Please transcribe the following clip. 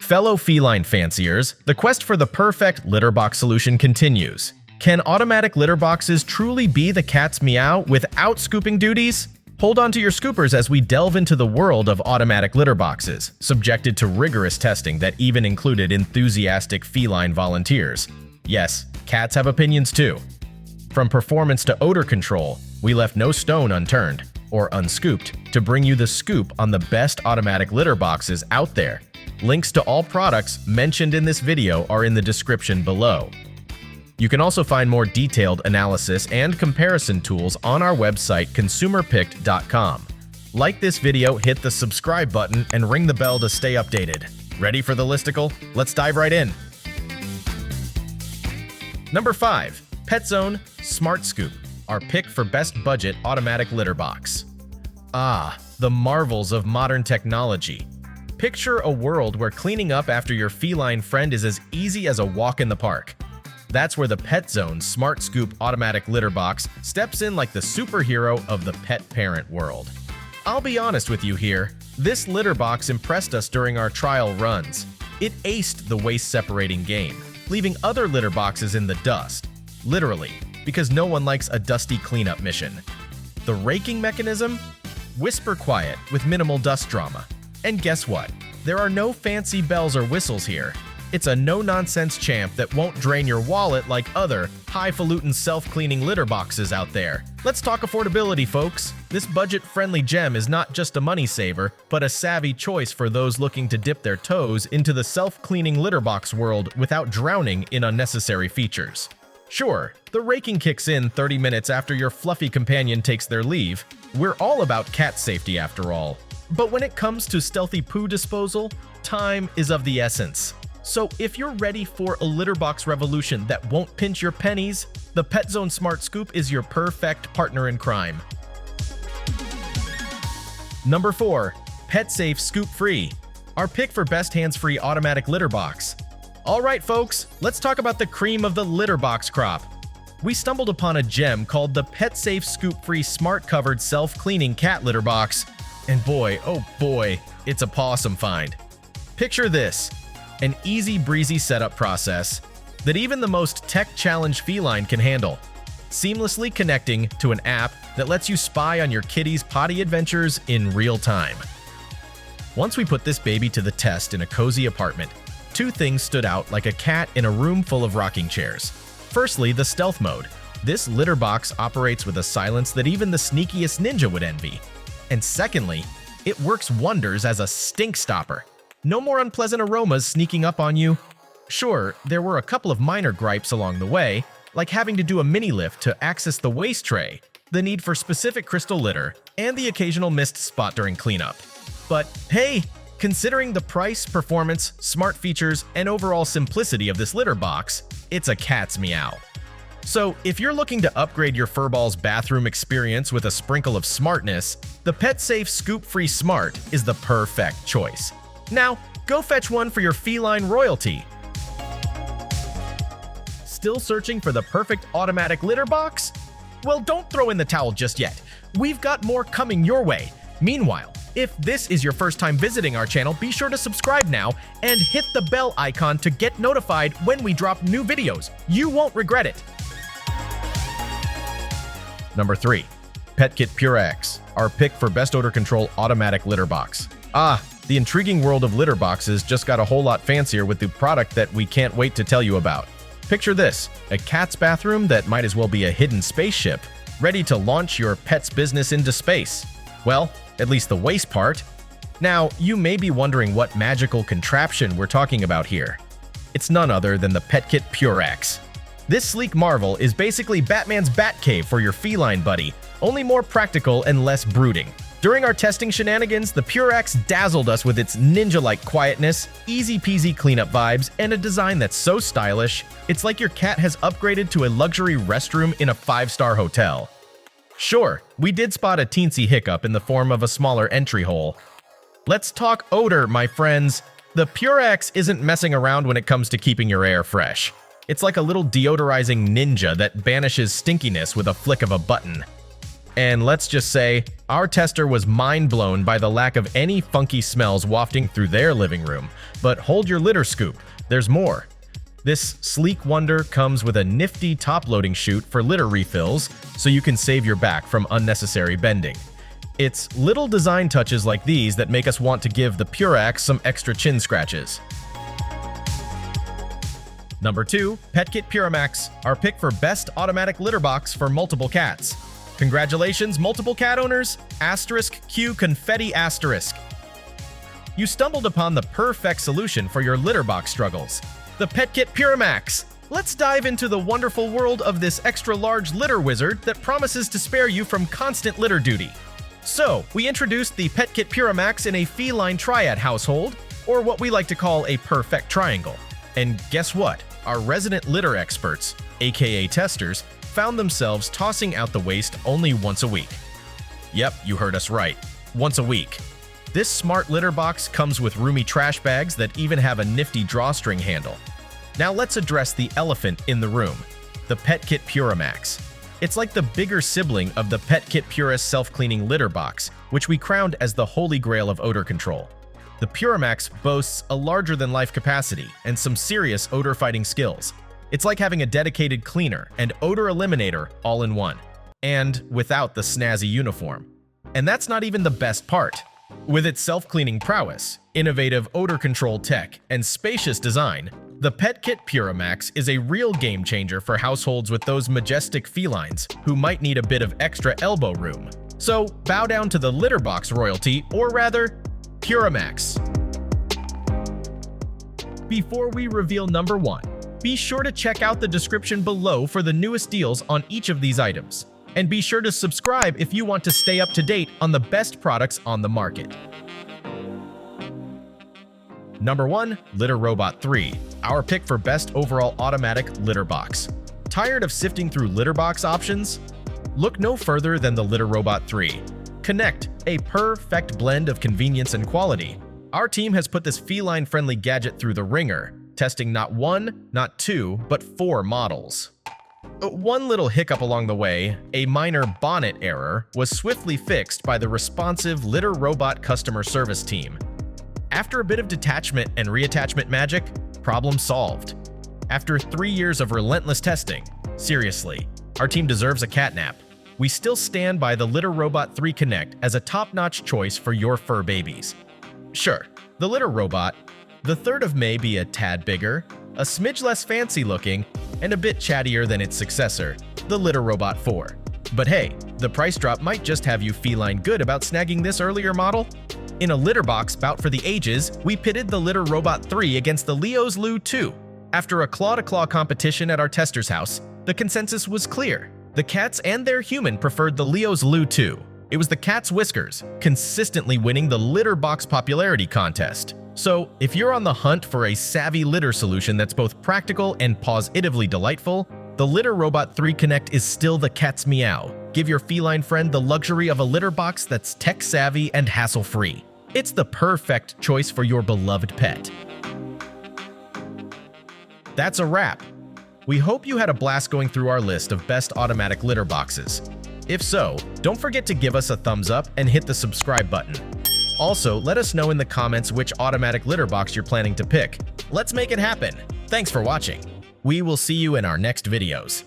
Fellow feline fanciers, the quest for the perfect litter box solution continues. Can automatic litter boxes truly be the cat's meow without scooping duties? Hold on to your scoopers as we delve into the world of automatic litter boxes, subjected to rigorous testing that even included enthusiastic feline volunteers. Yes, cats have opinions too. From performance to odor control, we left no stone unturned, or unscooped, to bring you the scoop on the best automatic litter boxes out there. Links to all products mentioned in this video are in the description below. You can also find more detailed analysis and comparison tools on our website consumerpicked.com. Like this video, hit the subscribe button, and ring the bell to stay updated. Ready for the listicle? Let's dive right in. Number 5. PetZone Smart Scoop, our pick for best budget automatic litter box. Ah, the marvels of modern technology. Picture a world where cleaning up after your feline friend is as easy as a walk in the park. That's where the PetZone Smart Scoop automatic litter box steps in like the superhero of the pet parent world. I'll be honest with you here, this litter box impressed us during our trial runs. It aced the waste separating game, leaving other litter boxes in the dust. Literally, because no one likes a dusty cleanup mission. The raking mechanism? Whisper quiet with minimal dust drama. And guess what? There are no fancy bells or whistles here. It's a no-nonsense champ that won't drain your wallet like other highfalutin self-cleaning litter boxes out there. Let's talk affordability, folks. This budget-friendly gem is not just a money saver, but a savvy choice for those looking to dip their toes into the self-cleaning litter box world without drowning in unnecessary features. Sure, the raking kicks in 30 minutes after your fluffy companion takes their leave. We're all about cat safety after all. But when it comes to stealthy poo disposal, time is of the essence. So if you're ready for a litter box revolution that won't pinch your pennies, the PetZone Smart Scoop is your perfect partner in crime. Number 4. PetSafe ScoopFree, our pick for best hands-free automatic litter box. Alright folks, let's talk about the cream of the litter box crop. We stumbled upon a gem called the PetSafe ScoopFree Smart Covered Self-Cleaning Cat Litter Box. And boy, oh boy, it's a pawsome find. Picture this. An easy breezy setup process that even the most tech-challenged feline can handle, seamlessly connecting to an app that lets you spy on your kitty's potty adventures in real time. Once we put this baby to the test in a cozy apartment, two things stood out like a cat in a room full of rocking chairs. Firstly, the stealth mode. This litter box operates with a silence that even the sneakiest ninja would envy. And secondly, it works wonders as a stink stopper. No more unpleasant aromas sneaking up on you. Sure, there were a couple of minor gripes along the way, like having to do a mini lift to access the waste tray, the need for specific crystal litter, and the occasional missed spot during cleanup. But hey, considering the price, performance, smart features, and overall simplicity of this litter box, it's a cat's meow. So if you're looking to upgrade your furball's bathroom experience with a sprinkle of smartness, the PetSafe ScoopFree Smart is the perfect choice. Now, go fetch one for your feline royalty. Still searching for the perfect automatic litter box? Well, don't throw in the towel just yet. We've got more coming your way. Meanwhile, if this is your first time visiting our channel, be sure to subscribe now and hit the bell icon to get notified when we drop new videos. You won't regret it. Number 3. PetKit PuraX, our pick for best odor control automatic litter box. The intriguing world of litter boxes just got a whole lot fancier with the product that we can't wait to tell you about. Picture this, a cat's bathroom that might as well be a hidden spaceship, ready to launch your pet's business into space. Well, at least the waste part. Now, you may be wondering what magical contraption we're talking about here. It's none other than the PetKit PuraX. This sleek marvel is basically Batman's Batcave for your feline buddy, only more practical and less brooding. During our testing shenanigans, the PuraX dazzled us with its ninja-like quietness, easy-peasy cleanup vibes, and a design that's so stylish, it's like your cat has upgraded to a luxury restroom in a 5-star hotel. Sure, we did spot a teensy hiccup in the form of a smaller entry hole. Let's talk odor, my friends. The PuraX isn't messing around when it comes to keeping your air fresh. It's like a little deodorizing ninja that banishes stinkiness with a flick of a button. And let's just say, our tester was mind-blown by the lack of any funky smells wafting through their living room. But hold your litter scoop, there's more. This sleek wonder comes with a nifty top-loading chute for litter refills, so you can save your back from unnecessary bending. It's little design touches like these that make us want to give the PuraX some extra chin scratches. Number 2, PetKit PuraMax, our pick for best automatic litter box for multiple cats. Congratulations, multiple cat owners! *Q confetti asterisk. You stumbled upon the perfect solution for your litter box struggles. The PetKit PuraMax. Let's dive into the wonderful world of this extra-large litter wizard that promises to spare you from constant litter duty. So, we introduced the PetKit PuraMax in a feline triad household, or what we like to call a perfect triangle. And guess what? Our resident litter experts, aka testers, found themselves tossing out the waste only once a week. Yep, you heard us right. Once a week. This smart litter box comes with roomy trash bags that even have a nifty drawstring handle. Now let's address the elephant in the room, the PetKit PuraMax. It's like the bigger sibling of the PetKit PuraX self-cleaning litter box, which we crowned as the holy grail of odor control. The PuraMax boasts a larger-than-life capacity and some serious odor-fighting skills. It's like having a dedicated cleaner and odor eliminator all in one, and without the snazzy uniform. And that's not even the best part. With its self-cleaning prowess, innovative odor control tech, and spacious design, the PetKit PuraMax is a real game-changer for households with those majestic felines who might need a bit of extra elbow room. So bow down to the litter box royalty, or rather, PuraMax. Before we reveal number 1, be sure to check out the description below for the newest deals on each of these items. And be sure to subscribe if you want to stay up to date on the best products on the market. Number 1, Litter Robot 3, our pick for best overall automatic litter box. Tired of sifting through litter box options? Look no further than the Litter Robot 3. Connect, a perfect blend of convenience and quality. Our team has put this feline-friendly gadget through the ringer, testing not 1, not 2, but 4 models. One little hiccup along the way, a minor bonnet error, was swiftly fixed by the responsive Litter Robot customer service team. After a bit of detachment and reattachment magic, problem solved. After 3 years of relentless testing, seriously, our team deserves a catnap. We still stand by the Litter Robot 3 Connect as a top-notch choice for your fur babies. Sure, the Litter Robot, the 3rd of May be a tad bigger, a smidge less fancy-looking, and a bit chattier than its successor, the Litter Robot 4. But hey, the price drop might just have you feline good about snagging this earlier model. In a litter box bout for the ages, we pitted the Litter Robot 3 against the Leo's Loo 2. After a claw-to-claw competition at our tester's house, the consensus was clear. The cats and their human preferred the Leo's Loo 2. It was the cat's whiskers, consistently winning the litter box popularity contest. So, if you're on the hunt for a savvy litter solution that's both practical and positively delightful, the Litter Robot 3 Connect is still the cat's meow. Give your feline friend the luxury of a litter box that's tech-savvy and hassle-free. It's the perfect choice for your beloved pet. That's a wrap. We hope you had a blast going through our list of best automatic litter boxes. If so, don't forget to give us a thumbs up and hit the subscribe button. Also, let us know in the comments which automatic litter box you're planning to pick. Let's make it happen. Thanks for watching. We will see you in our next videos.